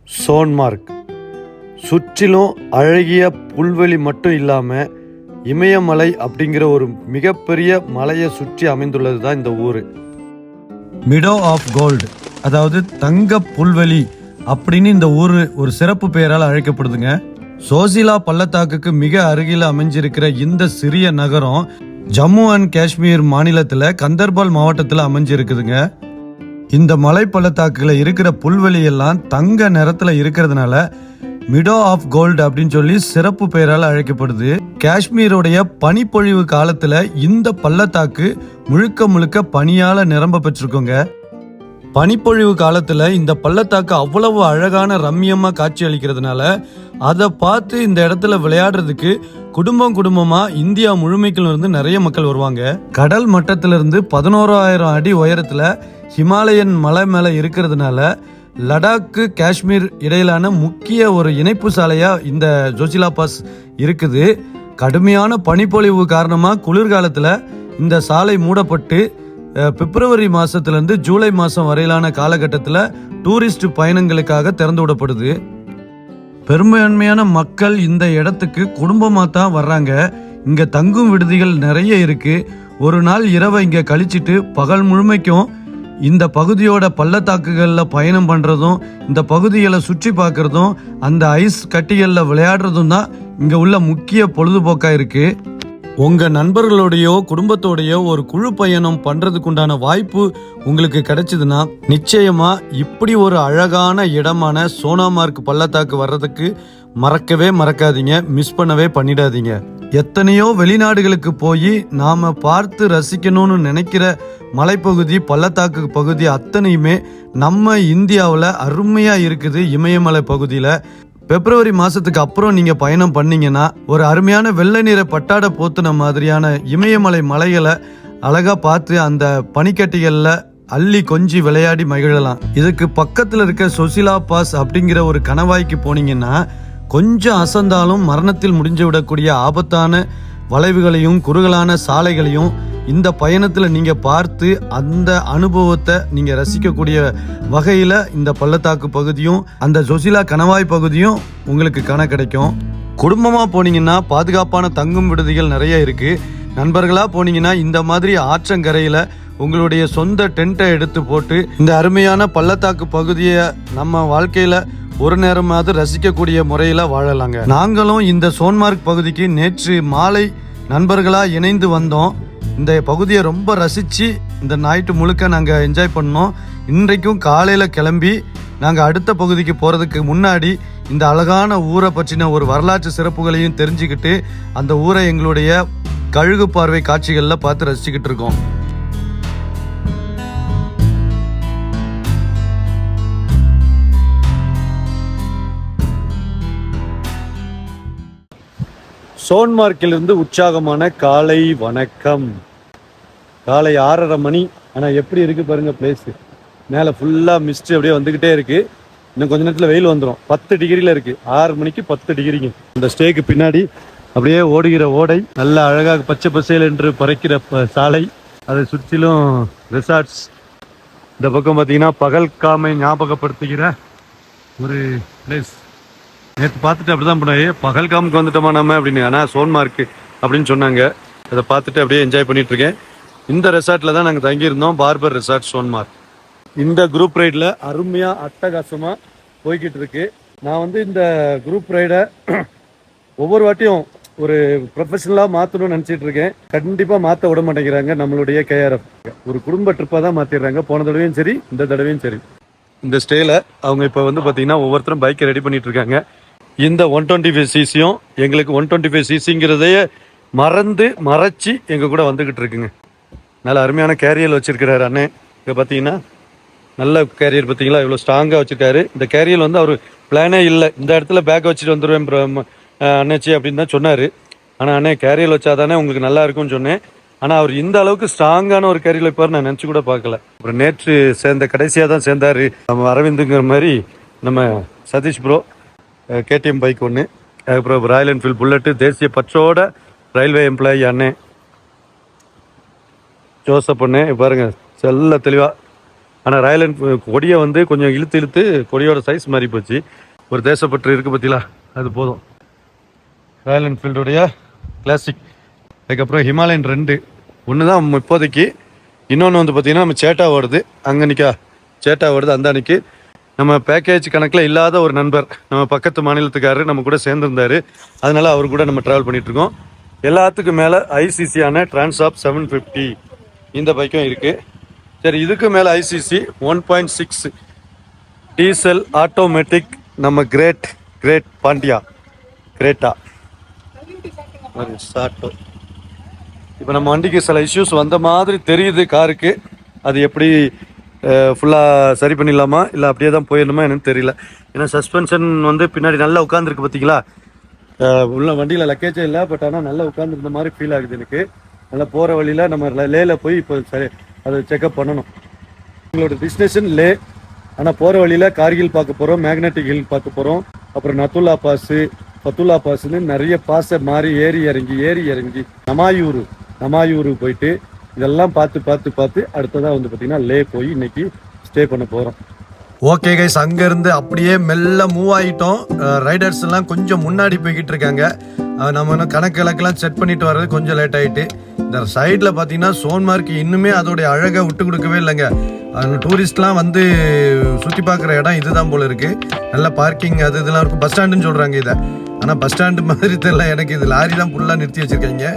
சோன்மார்க் சுற்றிலும் அழகிய புல்வெளி மட்டும் இல்லாமல் இமயமலை அப்படிங்கிற ஒரு மிகப்பெரிய மலையை சுற்றி அமைந்துள்ளது தான் இந்த ஊர். மிடோ ஆஃப் கோல்டு, அதாவது தங்க புல்வெளி அப்படின்னு இந்த ஊர் ஒரு சிறப்பு பெயரால் அழைக்கப்படுதுங்க. சோசிலா பள்ளத்தாக்குக்கு மிக அருகில் அமைஞ்சிருக்கிற இந்த சிறிய நகரம் ஜம்மு அண்ட் காஷ்மீர் மாநிலத்தில் கந்தர்பால் மாவட்டத்தில் அமைஞ்சிருக்குதுங்க. இந்த மலை பள்ளத்தாக்குல இருக்கிற புல்வெளி எல்லாம் தங்க நிறத்துல இருக்கிறதுனால மிடோ ஆஃப் கோல்டு அப்படின்னு சொல்லி சிறப்பு பெயரால் அழைக்கப்படுது. காஷ்மீருடைய பனிப்பொழிவு காலத்துல இந்த பள்ளத்தாக்கு முழுக்க முழுக்க பனியால நிரம்ப பெற்றிருக்கோங்க. பனிப்பொழிவு காலத்துல இந்த பள்ளத்தாக்கு அவ்வளவு அழகான ரம்மியமா காட்சி அளிக்கிறதுனால அதை பார்த்து இந்த இடத்துல விளையாடுறதுக்கு குடும்பமா இந்தியா முழுமைக்குள்ள இருந்து நிறைய மக்கள் வருவாங்க. கடல் மட்டத்திலிருந்து 11,000 அடி உயரத்துல ஹிமாலயன் மலை மேல இருக்கிறதுனால லடாக்கு காஷ்மீர் இடையிலான முக்கிய ஒரு இணைப்பு சாலையா இந்த ஜோசிலா பாஸ் இருக்குது. கடுமையான பனிப்பொழிவு காரணமா குளிர்காலத்துல இந்த சாலை மூடப்பட்டு பிப்ரவரி மாசத்திலிருந்து ஜூலை மாசம் வரையிலான காலகட்டத்தில் டூரிஸ்ட் பயணங்களுக்காக திறந்து விடப்படுது. பெரும்பான்மையான மக்கள் இந்த இடத்துக்கு குடும்பமா தான் வர்றாங்க. இங்க தங்கும் விடுதிகள் நிறைய இருக்கு. ஒரு நாள் இரவை இங்க கழிச்சிட்டு பகல் முழுமைக்கும் இந்த பகுதியோட பள்ளத்தாக்குகளில் பயணம் பண்ணுறதும் இந்த பகுதிகளை சுற்றி பார்க்குறதும் அந்த ஐஸ் கட்டிகளில் விளையாடுறதும் தான் இங்கே உள்ள முக்கிய பொழுதுபோக்காக இருக்குது. உங்கள் நண்பர்களோடையோ குடும்பத்தோடையோ ஒரு குழு பயணம் பண்ணுறதுக்குண்டான வாய்ப்பு உங்களுக்கு கிடைச்சதுன்னா நிச்சயமாக இப்படி ஒரு அழகான இடமான சோனாமார்க் பள்ளத்தாக்கு வர்றதுக்கு மறக்கவே மறக்காதீங்க, மிஸ் பண்ணவே பண்ணிடாதீங்க. எத்தனையோ வெளிநாடுகளுக்கு போய் நாம பார்த்து ரசிக்கணும்னு நினைக்கிற மலைப்பகுதி பள்ளத்தாக்கு பகுதி அத்தனையுமே நம்ம இந்தியாவில் அருமையாக இருக்குது. இமயமலை பகுதியில் பிப்ரவரி மாதத்துக்கு அப்புறம் நீங்கள் பயணம் பண்ணீங்கன்னா ஒரு அருமையான வெள்ளை நிற பட்டாடை போத்துன மாதிரியான இமயமலை மலைகளை அழகாக பார்த்து அந்த பனிக்கட்டிகளில் அள்ளி கொஞ்சி விளையாடி மகிழலாம். இதுக்கு பக்கத்தில் இருக்க சோசிலா பாஸ் அப்படிங்கிற ஒரு கணவாய்க்கு போனீங்கன்னா கொஞ்சம் அசந்தாலும் மரணத்தில் முடிஞ்சு விடக்கூடிய ஆபத்தான வளைவுகளையும் குறுகலான சாலைகளையும் இந்த பயணத்தில் நீங்கள் பார்த்து அந்த அனுபவத்தை நீங்கள் ரசிக்கக்கூடிய வகையில் இந்த பள்ளத்தாக்கு பகுதியும் அந்த ஜோசிலா கணவாய் பகுதியும் உங்களுக்கு காண கிடைக்கும். குடும்பமாக போனீங்கன்னா பாதுகாப்பான தங்கும் விடுதிகள் நிறைய இருக்குது. நண்பர்களாக போனீங்கன்னா இந்த மாதிரி ஆற்றங்கரையில் உங்களுடைய சொந்த டென்ட்டை எடுத்து போட்டு இந்த அருமையான பள்ளத்தாக்கு பகுதியை நம்ம வாழ்க்கையில் ஒரு நேரமாவது ரசிக்கக்கூடிய முறையில் வாழலாங்க. நாங்களும் இந்த சோன்மார்க் பகுதிக்கு நேற்று மாலை நண்பர்களாக இணைந்து வந்தோம். இந்த பகுதியை ரொம்ப ரசித்து இந்த நைட்டு முழுக்க நாங்கள் என்ஜாய் பண்ணோம். இன்றைக்கும் காலையில் கிளம்பி நாங்கள் அடுத்த பகுதிக்கு போகிறதுக்கு முன்னாடி இந்த அழகான ஊரை பற்றின ஒரு வரலாற்று சிறப்புகளையும் தெரிஞ்சுக்கிட்டு அந்த ஊரை எங்களுடைய கழுகு பார்வை காட்சிகளில் பார்த்து ரசிச்சுக்கிட்டு இருக்கோம். சோன்மார்க்கிலிருந்து உற்சாகமான காலை வணக்கம். காலை 6:30 மணி. ஆனால் எப்படி இருக்கு பாருங்க பிளேஸு. மேலே ஃபுல்லாக மிஸ்ட் அப்படியே வந்துக்கிட்டே இருக்கு. இன்னும் கொஞ்ச நேரத்தில் வெயில் வந்துடும். 10 டிகிரியில் இருக்கு. 6 மணிக்கு 10 டிகிரிங்க. இந்த ஸ்டேக்கு பின்னாடி அப்படியே ஓடுகிற ஓடை, நல்ல அழகாக பச்சை பசேல் என்று பறக்கிற சாலை, அதை சுற்றிலும் ரிசார்ட்ஸ். இந்த பக்கம் பார்த்தீங்கன்னா பகல்காமை ஞாபகப்படுத்துகிற ஒரு பிளேஸ். நேற்று பார்த்துட்டு அப்படி தான் போனாயே, பகல்காமுக்கு வந்துட்டோமா நம்ம அப்படின்னு. ஆனால் சோன்மார்க்கு அப்படின்னு சொன்னாங்க. அதை பார்த்துட்டு அப்படியே என்ஜாய் பண்ணிட்டு இருக்கேன். இந்த ரெசார்ட்டில் தான் நாங்கள் தங்கியிருந்தோம், பார்பர் ரெசார்ட் சோன்மார்க். இந்த குரூப் ரைடில் அருமையாக அட்டகாசமாக போய்கிட்டு இருக்கு. நான் இந்த குரூப் ரைடை ஒவ்வொரு வாட்டியும் ஒரு ப்ரொஃபஷனலாக மாற்றணும்னு நினச்சிட்டு இருக்கேன். கண்டிப்பாக மாற்ற விட மாட்டேங்கிறாங்க நம்மளுடைய KRF. ஒரு குடும்ப ட்ரிப்பாக தான் மாற்றிடுறாங்க. போன தடவையும் சரி, இந்த தடவையும் சரி. இந்த ஸ்டேல அவங்க இப்போ பார்த்தீங்கன்னா ஒவ்வொருத்தரும் பைக்கை ரெடி பண்ணிட்டு இருக்காங்க. இந்த 125cc எங்களுக்கு 125cc மறைச்சி எங்கள் கூட வந்துக்கிட்டு இருக்குங்க. நல்ல அருமையான கேரியர் வச்சிருக்கிறாரு அண்ணன். இப்போ பார்த்தீங்கன்னா நல்ல கேரியர் பார்த்தீங்களா, இவ்வளோ ஸ்ட்ராங்காக வச்சிருக்காரு. இந்த கேரியர் அவர் பிளானே இல்லை, இந்த இடத்துல பேக் வச்சுட்டு வந்துடுவேன் அண்ணாச்சி அப்படின்னு தான் சொன்னார். ஆனால் அண்ணே கேரியர் வச்சாதானே உங்களுக்கு நல்லா இருக்கும்னு சொன்னேன். ஆனால் அவர் இந்த அளவுக்கு ஸ்ட்ராங்கான ஒரு கேரியர் வைப்பார் நான் நினச்சி கூட பார்க்கல. அப்புறம் நேற்று கடைசியாக தான் சேர்ந்தார் நம்ம அரவிந்துங்கிற மாதிரி நம்ம சதீஷ் ப்ரோ. KTM பைக் ஒன்று, அதுக்கப்புறம் ராயல் என்ஃபீல்டு புல்லட்டு, தேசிய பற்றோட ரயில்வே எம்ப்ளாயி அண்ணே ஜோசப் அண்ணே. பாருங்க செல்ல தெளிவாக ஆனால் ராயல் என்ஃபீல்டு கொடியை வந்து கொஞ்சம் இழுத்து இழுத்து கொடியோட சைஸ் மாறி போச்சு. ஒரு தேசப்பற்று இருக்குது பற்றிலா, அது போதும். ராயல் என்ஃபீல்டுடைய கிளாசிக், அதுக்கப்புறம் ஹிமாலயன் 2 ஒன்று தான் இப்போதைக்கு. இன்னொன்று வந்து பார்த்திங்கன்னா நம்ம சேட்டா ஓடுது, அங்கே நிற்கா சேட்டா ஓடுது. அந்த அன்னைக்கு நம்ம பேக்கேஜ் கணக்கில் இல்லாத ஒரு நண்பர், நம்ம பக்கத்து மாநிலத்துக்காரர் நம்ம கூட சேர்ந்துருந்தார். அதனால் அவர் கூட நம்ம ட்ராவல் பண்ணிகிட்ருக்கோம். எல்லாத்துக்கும் மேலே ஐசிசியான டிரான்ஸ்ஆப் 750 இந்த பைக்கும் இருக்குது. சரி, இதுக்கு மேலே ஐசிசி 1.6 டீசல் ஆட்டோமேட்டிக் நம்ம கிரேட் பாண்டியா கிரேட்டா சாட்டோ. இப்போ நம்ம வண்டிக்கு சில இஷ்யூஸ் வந்த மாதிரி தெரியுது காருக்கு. அது எப்படி ஃபுல்லாக சரி பண்ணிடலாமா இல்லை அப்படியே தான் போயிடணுமா எனக்கு தெரியல. ஏன்னா சஸ்பென்ஷன் வந்து பின்னாடி நல்லா உட்காந்துருக்கு பார்த்தீங்களா. உள்ள வண்டியில் லக்கேஜே இல்லை, பட் ஆனால் நல்லா உட்காந்துருந்த மாதிரி ஃபீல் ஆகுது எனக்கு. நல்லா போகிற வழியில் நம்ம லேல போய் இப்போ சரி அதை செக்அப் பண்ணணும். எங்களோட டெஸ்டினேஷன் லே. ஆனால் போகிற வழியில் கார்கில் பார்க்க போகிறோம், மேக்னெட்டிக் ஹில் பார்க்க போகிறோம், அப்புறம் நத்துல்லா பாஸு, பத்துல்லா பாஸுன்னு நிறைய பாஸை மாறி ஏறி இறங்கி நமாயூரு போயிட்டு இதெல்லாம் பார்த்து அடுத்ததாக வந்து பார்த்திங்கன்னா லே போய் இன்னைக்கு ஸ்டே பண்ண போகிறோம். ஓகே கைஸ், அங்கேருந்து அப்படியே மெல்ல மூவ் ஆகிட்டோம். ரைடர்ஸ் எல்லாம் கொஞ்சம் முன்னாடி போய்கிட்டு இருக்காங்க. நம்ம இன்னும் கணக்கெல்லாம் செட் பண்ணிட்டு வர்றது கொஞ்சம் லேட் ஆகிட்டு. இந்த சைடில் பார்த்தீங்கன்னா சோன்மார்க் இன்னுமே அதோடைய அழகை விட்டு கொடுக்கவே இல்லைங்க. டூரிஸ்ட்லாம் வந்து சுற்றி பார்க்குற இடம் இதுதான் போல இருக்குது. நல்ல பார்க்கிங் அது இதெல்லாம் இருக்கும். பஸ் ஸ்டாண்டுன்னு சொல்கிறாங்க இதை, ஆனால் பஸ் ஸ்டாண்டு மாதிரி தெரியல எனக்கு. இது லாரி தான் ஃபுல்லாக நிறுத்தி வச்சுருக்காங்க.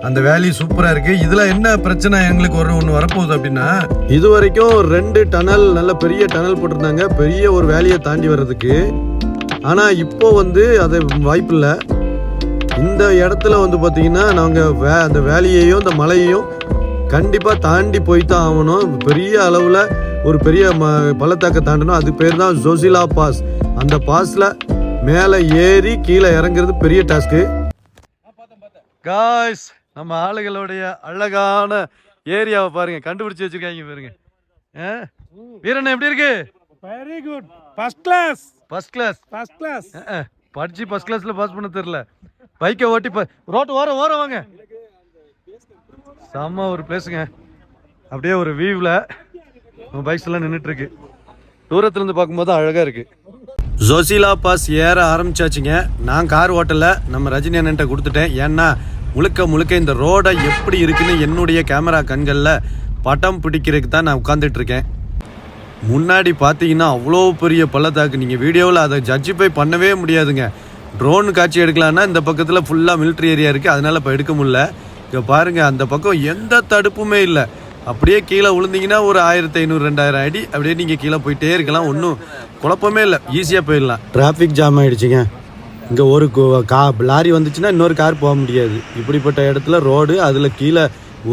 அந்த வேலி சூப்பராக இருக்குது. இதில் என்ன பிரச்சனை எங்களுக்கு ஒன்று வரப்போகுது அப்படின்னா, இது வரைக்கும் 2 டனல், நல்ல பெரிய டனல் போட்டிருந்தாங்க பெரிய ஒரு வேலியை தாண்டி வர்றதுக்கு. ஆனால் இப்போ வந்து அது வாய்ப்பு இல்லை. இந்த இடத்துல வந்து பார்த்தீங்கன்னா நாங்கள் அந்த வேலியையும் இந்த மலையையும் கண்டிப்பாக தாண்டி போய்தான் ஆகணும். பெரிய அளவில் ஒரு பெரிய பள்ளத்தாக்க தாண்டணும். அது பேர் தான் ஜோசிலா பாஸ். அந்த பாஸில் மேலே ஏறி கீழே இறங்குறது பெரிய டாஸ்க்கு. காய்ஸ், நம்ம ஆளுகளுடைய அழகான ஏரியாவை பாருங்க, கண்டுபிடிச்சு வச்சிருக்காங்க பாருங்க. வீரண்ணா எப்படி இருக்கு? Very good, first class. படிச்சு ஃபர்ஸ்ட் கிளாஸ்ல பாஸ் பண்ண தெரியல. பைக்கை ஓட்டி ரோட்டு ஓரம் வாங்க. செம்ம ஒரு பிளேஸுங்க. அப்படியே ஒரு வியூவில் நம்ம பைக்ஸ் எல்லாம் நின்றுட்டு இருக்கு. தூரத்துல இருந்து பார்க்கும்போது அழகா இருக்கு. ஜோசிலா பாஸ் ஏற ஆரம்பிச்சாச்சுங்க. நான் கார் ஓட்டல, நம்ம ரஜினி அண்ணன்ட்ட கொடுத்துட்டேன். ஏன்னா முழுக்க இந்த ரோடை எப்படி இருக்குன்னு என்னுடைய கேமரா கண்களில் படம் பிடிக்கிறதுக்கு தான் நான் உட்காந்துட்டு இருக்கேன். முன்னாடி பார்த்தீங்கன்னா அவ்வளோ பெரிய பள்ளத்தாக்கு. நீங்கள் வீடியோவில் அதை ஜட்ஜிஃபை பண்ணவே முடியாதுங்க. ட்ரோன் காட்சி எடுக்கலான்னா இந்த பக்கத்தில் ஃபுல்லாக மிலிட்ரி ஏரியா இருக்குது, அதனால் இப்போ எடுக்க முடியல. இங்கே பாருங்கள், அந்த பக்கம் எந்த தடுப்புமே இல்லை. அப்படியே கீழே விழுந்தீங்கன்னா ஒரு 1500-2000 அடி அப்படியே நீங்கள் கீழே போயிட்டே இருக்கலாம். ஒன்றும் குழப்பமே இல்லை, ஈஸியாக போயிடலாம். டிராஃபிக் ஜாம் ஆகிடுச்சிங்க. இங்கே ஒரு லாரி வந்துச்சுன்னா இன்னொரு கார் போக முடியாது. இப்படிப்பட்ட இடத்துல ரோடு, அதில் கீழே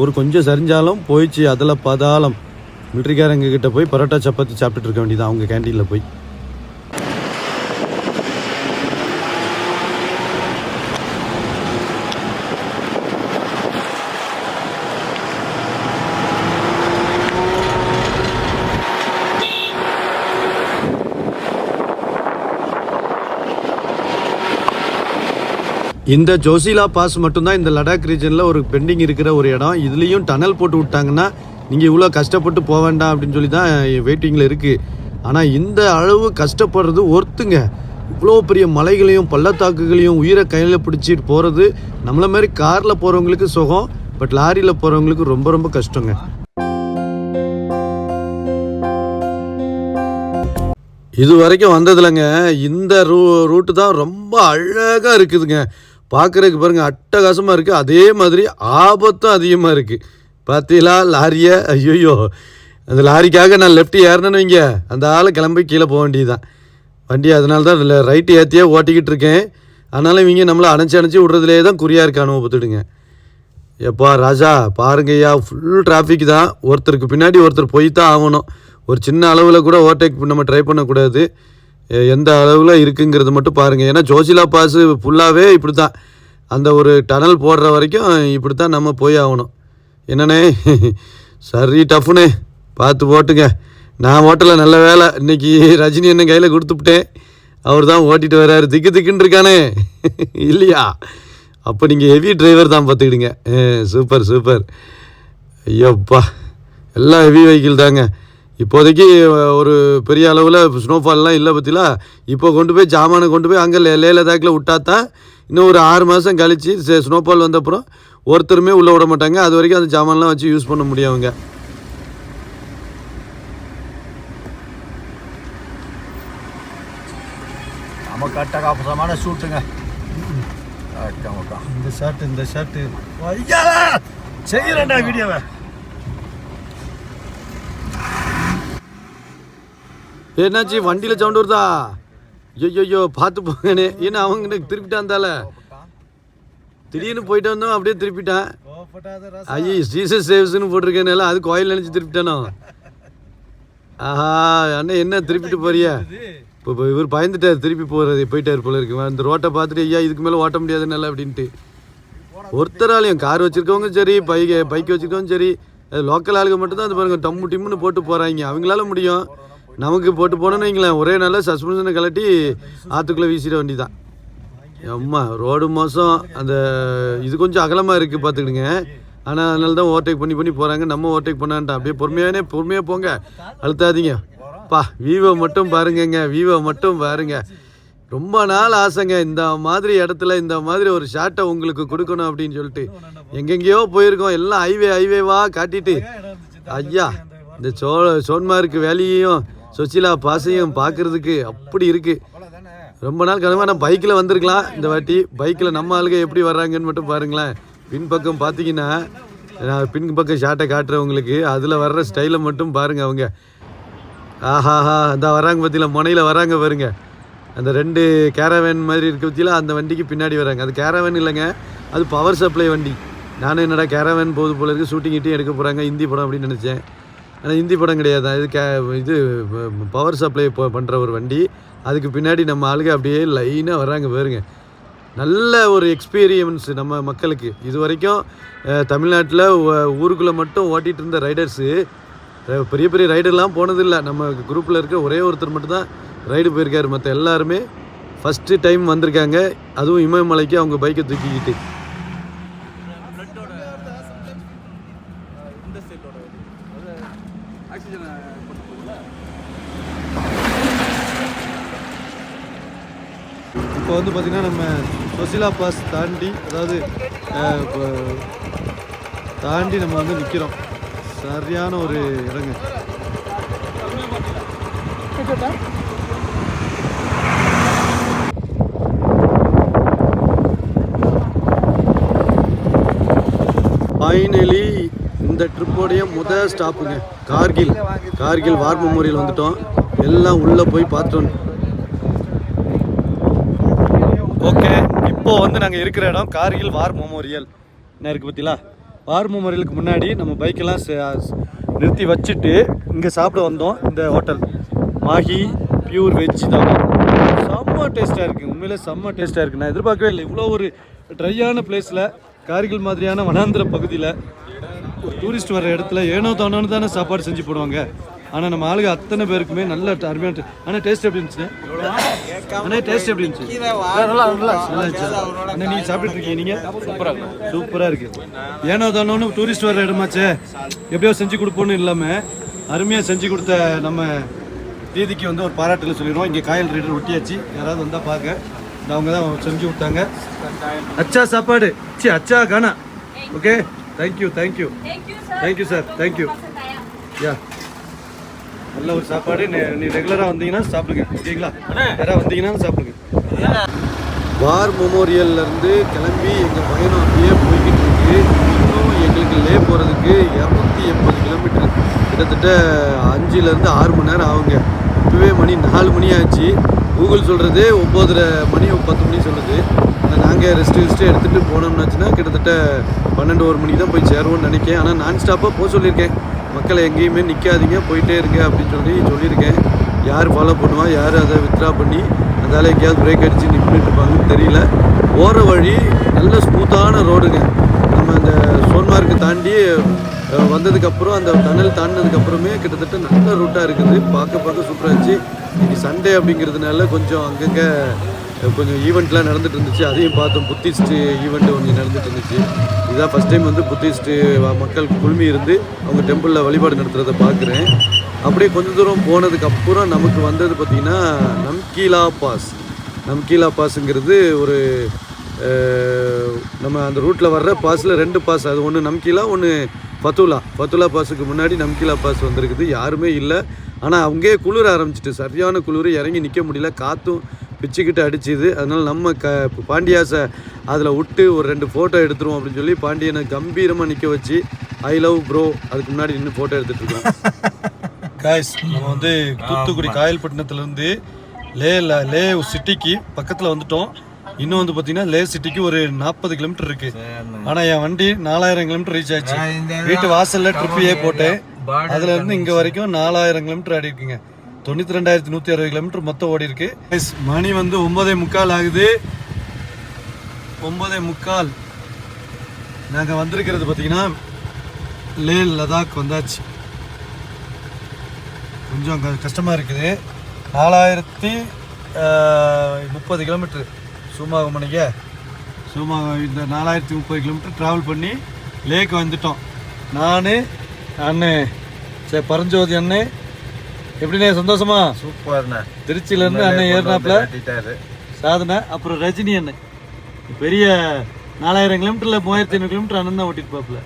ஒரு கொஞ்சம் சரிஞ்சாலும் போயிடுச்சு. அதில் பதாலம் மிலிட்ரிக்காரங்க கிட்ட போய் பரோட்டா சப்பாத்தி சாப்பிட்டுட்டு இருக்க வேண்டியது அவங்க கேண்டீனில் போய். இந்த ஜோசிலா பாஸ் மட்டும்தான் இந்த லடாக் ரீஜனில் ஒரு பெண்டிங் இருக்கிற ஒரு இடம். இதுலேயும் டனல் போட்டு விட்டாங்கன்னா நீங்கள் இவ்வளோ கஷ்டப்பட்டு போக வேண்டாம் அப்படின்னு சொல்லி தான் வெயிட்டிங்கில் இருக்குது. ஆனால் இந்த அளவு கஷ்டப்படுறது ஒருத்துங்க. இவ்வளோ பெரிய மலைகளையும் பள்ளத்தாக்குகளையும் உயிரை கையில் பிடிச்சிட்டு போகிறது நம்மளை மாதிரி காரில் போகிறவங்களுக்கு சுகம், பட் லாரியில் போகிறவங்களுக்கு ரொம்ப ரொம்ப கஷ்டங்க. இது வரைக்கும் வந்ததுலங்க இந்த ரூட்டு தான் ரொம்ப அழகாக இருக்குதுங்க. பார்க்குறதுக்கு பாருங்கள் அட்டகாசமாக இருக்குது. அதே மாதிரி ஆபத்தும் அதிகமாக இருக்குது. பார்த்தீங்களா லாரியை? ஐயோ, அந்த லாரிக்காக நான் லெஃப்ட் ஏறினேன்னு வைங்க, அந்த ஆளை கிளம்பி கீழே போக வேண்டியது தான் வண்டி. அதனால தான் ரைட்டு ஏற்றியே ஓட்டிக்கிட்டு இருக்கேன். அதனால இவங்க நம்மளை அணைச்சி விட்றதுலே தான் குறியாக இருக்கானு பார்த்துடுங்க. எப்பா ராஜா பாருங்கய்யா, ஃபுல் டிராஃபிக் தான். ஒருத்தருக்கு பின்னாடி ஒருத்தர் போய் தான் ஆகணும். ஒரு சின்ன அளவில் கூட ஓவர்டேக் நம்ம ட்ரை பண்ணக்கூடாது. எந்த அளவில் இருக்குங்கிறது மட்டும் பாருங்கள். ஏன்னா ஜோசிலா பாஸு ஃபுல்லாகவே இப்படி தான். அந்த ஒரு டனல் போடுற வரைக்கும் இப்படி தான் நம்ம போய் ஆகணும். என்னண்ணே சரி டஃப்புண்ணே, பார்த்து போட்டுங்க. நான் ஓட்டலை, நல்ல வேலை இன்னைக்கு ரஜினி என்ன கையில் கொடுத்துவிட்டேன். அவர் தான் ஓட்டிகிட்டு வர்றாரு. திக்குன்னு இருக்கானே இல்லையா? அப்போ நீங்கள் ஹெவி டிரைவர் தான் பார்த்துக்கிடுங்க. சூப்பர். ஐயோப்பா, எல்லாம் ஹெவி வெஹிக்கிள் தாங்க. இப்போதைக்கு ஒரு பெரிய அளவில் ஸ்னோஃபால்லாம் இல்லை பற்றிலாம். இப்போ கொண்டு போய் ஜாமானை கொண்டு போய் அங்கே லே லதாக்கில் விட்டா தான் இன்னும் ஒரு 6 மாதம் கழித்து ஸ்னோஃபால் வந்தப்புறம் ஒருத்தருமே உள்ளே விட மாட்டாங்க. அது வரைக்கும் அந்த ஜாமான்லாம் வச்சு யூஸ் பண்ண முடியும் அவங்க. நமக்கு அட்டகாசமான ஷூட்டுங்க. இந்த ஷர்ட்டு செய்யறேன்டா வீடியோவை. என்னாச்சு வண்டியில் சவுண்ட் வருதா? ஐயோ பார்த்து போங்கண்ணே. ஏன்னா அவங்க திருப்பிட்டான் இருந்தால திடீர்னு போயிட்டு வந்தோம் அப்படியே திருப்பிட்டான். ஐயோ ஜீசஸ் சேவ்ஸ்ன்னு போட்டிருக்கேனால அது கோயில் நினச்சி திருப்பிட்டானோ. ஆஹா அண்ணே என்ன திருப்பிட்டு போறியா? இப்போ இவர் பயந்துட்டார் திருப்பி போயிட்டார் போல இருக்கு. அந்த ரோட்டை பார்த்துட்டு ஐயா இதுக்கு மேலே ஓட்ட முடியாதுன்னால அப்படின்ட்டு. ஒருத்தராலையும் கார் வச்சுருக்கவங்க சரி, பைக் வச்சுருக்கவங்க சரி, அது லோக்கல் ஆளுங்க மட்டும்தான் அது பாருங்க டம்மு டிம்முன்னு போட்டு போகிறாங்க. அவங்களால முடியும், நமக்கு போட்டு போனோன்னு வைங்களேன் ஒரே நாளில் சஸ்பென்ஷனை கலட்டி ஆற்றுக்குள்ளே வீசிட வண்டி தான். அம்மா ரோடு மோசம். அந்த இது கொஞ்சம் அகலமாக இருக்குது பார்த்துக்கிடுங்க. ஆனால் அதனால தான் ஓவர்டேக் பண்ணி போகிறாங்க. நம்ம ஓவர்டேக் பண்ணான்ட்டான். அப்படியே பொறுமையாக போங்க, அழுத்தாதீங்க. வீவோ மட்டும் பாருங்கங்க, வீவோ மட்டும் பாருங்க. ரொம்ப நாள் ஆசைங்க இந்த மாதிரி இடத்துல இந்த மாதிரி ஒரு ஷாட்டை உங்களுக்கு கொடுக்கணும் அப்படின்னு சொல்லிட்டு. எங்கெங்கேயோ போயிருக்கோம், எல்லாம் ஹைவேவா காட்டிட்டு. ஐயா இந்த சோன்மார்க் வேலையையும் சுசிலா பாசையும் பார்க்குறதுக்கு அப்படி இருக்குது. ரொம்ப நாள் கனவா நான் பைக்கில் வந்திருக்கலாம். இந்த வாட்டி பைக்கில் நம்ம ஆளுங்க எப்படி வர்றாங்கன்னு மட்டும் பாருங்களேன். பின்பக்கம் பார்த்தீங்கன்னா நான் பின்பக்கம் ஷாட்டை காட்டுறவங்களுக்கு அதில் வர்ற ஸ்டைலை மட்டும் பாருங்கள். அவங்க ஆஹாஹா இந்த வராங்க பற்றியில் முனையில் வராங்க பாருங்க. அந்த 2 கேரவேன் மாதிரி இருக்க பற்றியில் அந்த வண்டிக்கு பின்னாடி வராங்க. அது கேரவேன் இல்லைங்க, அது பவர் சப்ளை வண்டி. நானும் என்னடா கேரவேன் போகுது போல இருக்குது, ஷூட்டிங் கிட்டே எடுக்க போகிறாங்க ஹிந்தி படம் அப்படின்னு நினச்சேன். ஆனால் ஹிந்தி படம் கிடையாது, இது பவர் சப்ளை பண்ணுற ஒரு வண்டி. அதுக்கு பின்னாடி நம்ம ஆளுங்க அப்படியே லைனாக வராங்க பாருங்க. நல்ல ஒரு எக்ஸ்பீரியன்ஸ் நம்ம மக்களுக்கு. இது வரைக்கும் தமிழ்நாட்டில் ஊருக்குள்ளே மட்டும் ஓட்டிகிட்டு இருந்த ரைடர்ஸு பெரிய ரைடர்லாம் போனதில்லை. நம்ம குரூப்பில் இருக்க ஒரே ஒருத்தர் மட்டும்தான் ரைடு போயிருக்காரு. மற்ற எல்லாருமே ஃபஸ்ட்டு டைம் வந்திருக்காங்க. அதுவும் இமயமலைக்கு அவங்க பைக்கை தூக்கிக்கிட்டு. இப்போ வந்து பார்த்திங்கன்னா நம்ம சுசிலா பாஸ் தாண்டி, அதாவது தாண்டி நம்ம வந்து நிற்கிறோம். சரியான ஒரு இடங்க. ஃபைனலி இந்த ட்ரிப்போடைய முதல் ஸ்டாப்புங்க கார்கில் வார் மெமோரியல் வந்துட்டோம். எல்லாம் உள்ளே போய் பார்த்தோம். ஓகே, இப்போ வந்து நாங்கள் இருக்கிற இடம் கார்கில் வார் மெமோரியல். என்ன இருக்குது பார்த்தீங்களா? வார் மெமோரியலுக்கு முன்னாடி நம்ம பைக்கெல்லாம் நிறுத்தி வச்சுட்டு இங்கே சாப்பிட வந்தோம். இந்த ஹோட்டல் மாஹி பியூர் வெஜ் தான். செம்ம டேஸ்ட்டாக இருக்குது, உண்மையிலே செம்ம டேஸ்ட்டாக இருக்குது. நான் எதிர்பார்க்கவே இல்லை இவ்வளோ ஒரு ட்ரையான பிளேஸில், கார்கில் மாதிரியான வனாந்திர பகுதியில், ஒரு டூரிஸ்ட் வர இடத்துல ஏனோ தானோன்னு தானே சாப்பாடு செஞ்சு போடுவாங்க. ஆனால் நம்ம ஆளுங்க அத்தனை பேருக்குமே நல்ல அருமையான. ஆனால் டேஸ்ட் எப்படி இருந்துச்சு? ஆனால் டேஸ்ட் எப்படி இருந்துச்சு? நல்லா இருந்துச்சு. ஆனால் நீங்கள் சாப்பிட்டு இருக்கீங்க, நீங்கள் சூப்பராக இருக்குது. ஏனோ தானோன்னு டூரிஸ்ட் வர இடமாச்சே, எப்படியோ செஞ்சு கொடுப்போன்னு இல்லாமல் அருமையாக செஞ்சு கொடுத்த நம்ம தீதிக்கு வந்து ஒரு பாராட்டில் சொல்லிடுவோம். இங்கே காயல் ரைடர் ஒட்டியாச்சு, யாராவது வந்தால் பார்க்க. அவங்க தான் செஞ்சு கொடுத்தாங்க. அச்சா சாப்பாடு, அச்சா கானா. Okay, thank you sir, thank you. Yeah, நல்ல ஒரு சாப்பாடு. நீ ரெகுலராக வந்தீங்கன்னா சாப்பிடுங்க, ஓகேங்களா? யாராவது வந்தீங்கன்னா சாப்பிடுங்க. வார் மெமோரியல்லேருந்து கிளம்பி எங்கள் பயணம் அப்படியே போய்கிட்டு இருக்கு. இன்னும் எங்களுக்கு லே போகிறதுக்கு 280 கிலோமீட்டர், கிட்டத்தட்ட 5லேருந்து 6 மணி நேரம் ஆகுங்க. இப்போவே மணி 4 மணி ஆச்சு. கூகுள் சொல்கிறது 9:30 மணி 10 மணி சொல்லுது. ஆனால் நாங்கள் ரெஸ்ட்டு எடுத்துகிட்டு போனோம்னாச்சுன்னா கிட்டத்தட்ட 12-1 மணிக்கு தான் போய் சேருவோம்னு நினைக்கிறேன். ஆனால் நான் ஸ்டாப்பாக போக சொல்லியிருக்கேன். மக்களை எங்கேயுமே நிற்காதீங்க, போயிட்டே இருங்க அப்படின்னு சொல்லியிருக்கேன். யார் ஃபாலோ பண்ணுவா, யார் அதை வித்ட்ரா பண்ணி அதால் எங்கேயாவது பிரேக் அடித்து நின்றுட்டு இருப்பாங்கன்னு தெரியல. போகிற வழி நல்ல ஸ்மூத்தான ரோடுங்க. நம்ம அந்த சோன்மார்க்கு தாண்டி வந்ததுக்கப்புறம், அந்த டனல் தாண்டினதுக்கப்புறமே கிட்டத்தட்ட நல்ல ரூட்டாக இருக்குது. பார்க்க சூப்பராக இருந்துச்சு. இன்றைக்கி சண்டே அப்படிங்கிறதுனால கொஞ்சம் அங்கங்கே கொஞ்சம் ஈவெண்ட்லாம் நடந்துகிட்டு இருந்துச்சு. அதையும் பார்த்தோம். புத்திஸ்ட்டு ஈவெண்ட்டு கொஞ்சம் நடந்துகிட்டு இருந்துச்சு. இதுதான் ஃபஸ்ட் டைம் வந்து புத்திஸ்ட்டு மக்கள் குழுமி இருந்து அவங்க டெம்பிளில் வழிபாடு நடத்துகிறத பார்க்குறேன். அப்படியே கொஞ்சம் தூரம் போனதுக்கு அப்புறம் நமக்கு வந்தது பார்த்திங்கன்னா நம்கீலா பாஸ். நம்கீலா பாஸுங்கிறது ஒரு நம்ம அந்த ரூட்டில் வர்ற பாஸில் 2 பாஸ். அது ஒன்று நம்கீலா, ஒன்று ஃபத்துலா. ஃபத்துலா பாஸுக்கு முன்னாடி நம்கீலா பாஸ் வந்திருக்குது. யாருமே இல்லை. ஆனால் அங்கேயே குளிர ஆரம்பிச்சிட்டு, சரியான குளிர், இறங்கி நிற்க முடியல, காற்றும் பிச்சுக்கிட்டு அடிச்சுது. அதனால் நம்ம பாண்டியாஸை அதில் விட்டு ஒரு 2 ஃபோட்டோ எடுத்துருவோம் அப்படின்னு சொல்லி பாண்டியனை கம்பீரமாக நிற்க வச்சு ஐ லவ் ப்ரோ அதுக்கு முன்னாடி நின்று ஃபோட்டோ எடுத்துகிட்டு இருக்கோம். காய்ஸ், நம்ம வந்து தூத்துக்குடி காயல்பட்டினத்துலேருந்து லே சிட்டிக்கு பக்கத்தில் வந்துட்டோம். இன்னும் வந்து பார்த்தீங்கன்னா லே சிட்டிக்கு ஒரு 40 கிலோமீட்டர் இருக்கு. ஆனால் என் வண்டி 4000 கிலோமீட்டர் ரீச் ஆச்சு. வீட்டு வாசலில் ட்ரிப்பையே போட்டேன். அதுல இருந்து இங்கே வரைக்கும் 4000 கிலோமீட்டர் ஆடி இருக்குங்க. 92,160 கிலோமீட்டர் மொத்தம் ஓடி இருக்கு. மணி வந்து 9:45 ஆகுது. 9:45. நாங்கள் வந்திருக்கிறது பார்த்தீங்கன்னா லே லடாக் வந்தாச்சு. கொஞ்சம் கஷ்டமாக இருக்குது. 4030 கிலோமீட்டர் சூமாகமணிக்க இந்த 4030 கிலோமீட்டர் ட்ராவல் பண்ணி லேக்கு வந்துட்டோம். நான் அண்ணன் பரஞ்சோதி அண்ணன். எப்படிண்ணே, சந்தோஷமா? சூப்பர்ண்ணே. திருச்சியிலேருந்து அண்ணன் ஏறினாப்புல சாதனை. அப்புறம் ரஜினி அண்ணன் பெரிய 4000 கிலோமீட்டரில் 3500 கிலோமீட்டர் அண்ணன் தான் ஓட்டிட்டு பாப்புல.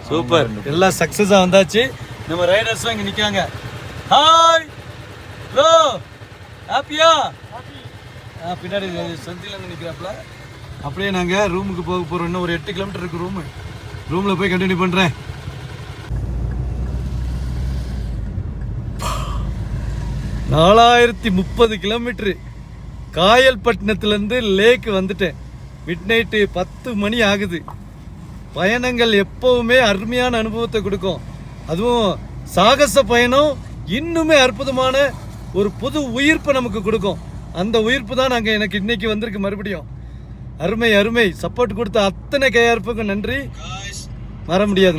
சூப்பர், எல்லாம் சக்ஸஸாக வந்தாச்சு. நம்ம ரைடர்ஸும் இங்கே நிற்காங்க. ஹாய் ப்ரோ, ஹாப்பியா? பின்னாடி சந்தியில் அங்கே நிற்கிறாப்புல. அப்படியே நாங்கள் ரூமுக்கு போக போகிறோம். இன்னும் ஒரு 8 கிலோமீட்டர் இருக்குது ரூமில் போய் கண்டினியூ பண்ணுறேன். 4030 கிலோமீட்டரு காயல்பட்டினத்துலேருந்து லேக்கு வந்துட்டேன். மிட் நைட்டு 10 மணி ஆகுது. பயணங்கள் எப்பவுமே அருமையான அனுபவத்தை கொடுக்கும். அதுவும் சாகச பயணம் இன்னுமே அற்புதமான ஒரு புது உயிர்ப்பை நமக்கு கொடுக்கும். அந்த உயிர்ப்பு தான் நாங்கள் எனக்கு இன்னைக்கு வந்திருக்கு. மறுபடியும் அருமை அருமை. சப்போர்ட் கொடுத்த அத்தனை கையார்ப்புக்கும் நன்றி. மற முடியாது.